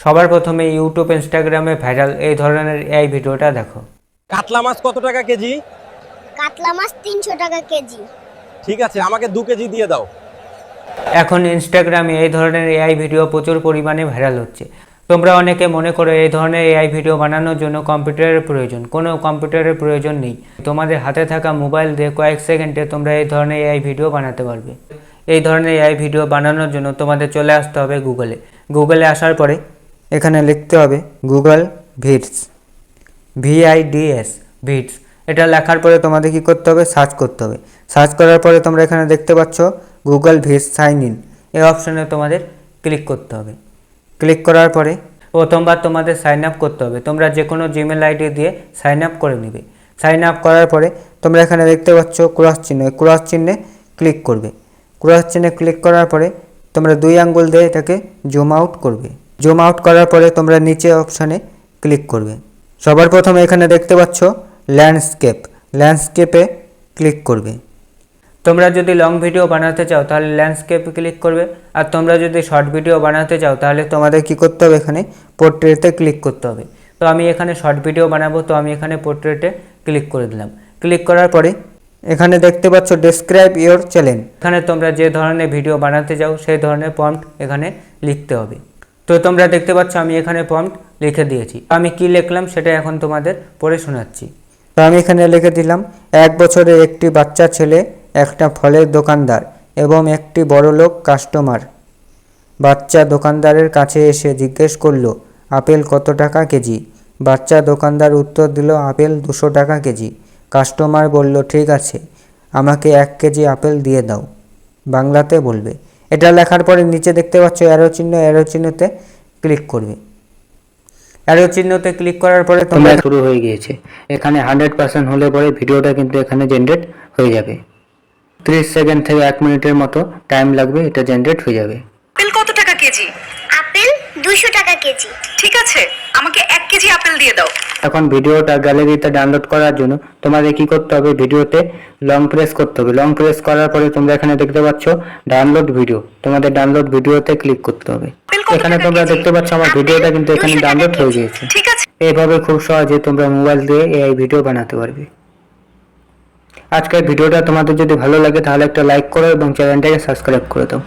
সবার প্রথমে ইউটিউব ইনস্টাগ্রামে ভাইরাল এই ধরনের এই ভিডিওটা দেখো। কাতলা মাছ কত টাকা কেজি? কাতলা মাছ 300 টাকা কেজি। ঠিক আছে, আমাকে 2 কেজি দিয়ে দাও। এখন ইনস্টাগ্রামে এই ধরনের এআই ভিডিও প্রচুর পরিমাণে ভাইরাল হচ্ছে। তোমরা অনেকে মনে করো এই ধরনের এআই ভিডিও বানানোর জন্য কম্পিউটারের প্রয়োজন। কোনো কম্পিউটারের প্রয়োজন নেই। তোমাদের হাতে থাকা মোবাইল দিয়ে কয়েক সেকেন্ডে তোমরা এই ধরনের এআই ভিডিও বানাতে পারবে। এই ধরনের এআই ভিডিও বানানোর জন্য তোমাদের চলে আসতে হবে গুগলে আসার পরে এখানে লিখতে হবে গুগল ভিডস, ভিআইডিএস ভিডস। এটা লেখার পরে তোমাদের কি করতে হবে, সার্চ করতে হবে। সার্চ করার পরে তোমরা এখানে দেখতে পাচ্ছ গুগল ভিডস সাইন ইন, এই অপশানে তোমাদের ক্লিক করতে হবে। ক্লিক করার পরে প্রথমবার তোমাদের সাইন আপ করতে হবে। তোমরা যে কোনো জিমেল আইডি দিয়ে সাইন আপ করে নেবে। সাইন আপ করার পরে তোমরা এখানে দেখতে পাচ্ছ ক্রস চিহ্ন, ক্রস চিহ্নে ক্লিক করবে। ক্রস চিহ্নে ক্লিক করার পরে তোমরা 2 আঙ্গুল দিয়ে এটাকে জুম আউট করবে। জুম আউট করার পরে তোমরা নিচে অপশানে ক্লিক করবে। সবার প্রথমে এখানে দেখতে পাচ্ছ ল্যান্ডস্কেপে ক্লিক করবে। তোমরা যদি লং ভিডিও বানাতে চাও তাহলে ল্যান্ডস্কেপে ক্লিক করবে, আর তোমরা যদি শর্ট ভিডিও বানাতে চাও তাহলে তোমাদের কি করতে হবে, এখানে পোর্ট্রেটে ক্লিক করতে হবে। তো আমি এখানে শর্ট ভিডিও বানাবো, তো আমি এখানে পোর্ট্রেটে ক্লিক করে দিলাম। ক্লিক করার পরে এখানে দেখতে পাচ্ছ ডেসক্রাইব ইওর চ্যানেল। এখানে তোমরা যে ধরনের ভিডিও বানাতে চাও সেই ধরনের প্রম্পট এখানে লিখতে হবে। তো তোমরা দেখতে পাচ্ছ আমি এখানে প্রম্পট লিখে দিয়েছি। আমি কি লিখলাম সেটা এখন তোমাদের পড়ে শোনাচ্ছি। তো আমি এখানে লিখে দিলাম, 1 বছরের একটি বাচ্চা ছেলে একটা ফলের দোকানদার এবং একটি বড়লোক কাস্টমার। বাচ্চা দোকানদারের কাছে এসে জিজ্ঞেস করলো আপেল কত টাকা কেজি। বাচ্চা দোকানদার উত্তর দিল আপেল 200 টাকা কেজি। কাস্টমার বলল ঠিক আছে, আমাকে 1 কেজি আপেল দিয়ে দাও, বাংলাতে বলবে। এটা লেখার পরে নিচে দেখতে পাচ্ছ অ্যারো চিহ্নতে ক্লিক করবে। অ্যারো চিহ্নতে ক্লিক করার পরে তোমরা শুরু হয়ে গিয়েছে। এখানে 100% হলে পরে ভিডিওটা কিন্তু এখানে জেনারেট হয়ে যাবে। 30 সেকেন্ড থেকে 1 মিনিটের মতো টাইম লাগবে, এটা জেনারেট হয়ে যাবে। আপেল কত টাকা কেজি? আপেল 200 টাকা কেজি। ঠিক আছে, আমাকে 1 কেজি আপেল দিয়ে দাও। এখন ভিডিওটা গ্যালারিতে ডাউনলোড করার জন্য তোমাদের কি করতে হবে, ভিডিওতে লং প্রেস করতে হবে। লং প্রেস করার পরে তোমরা এখানে দেখতে পাচ্ছ ডাউনলোড ভিডিও, তোমাদের ডাউনলোড ভিডিওতে ক্লিক করতে হবে। এখানে তোমরা দেখতে পাচ্ছ আমার ভিডিওটা কিন্তু এখানে ডাউনলোড হয়ে গিয়েছে। ঠিক আছে, এইভাবে খুব সহজে তোমরা মোবাইল দিয়ে এআই ভিডিও বানাতে পারবে। আজকের ভিডিওটা তোমাদের যদি ভালো লাগে তাহলে একটা লাইক করো এবং চ্যানেলটাকে সাবস্ক্রাইব করে দাও।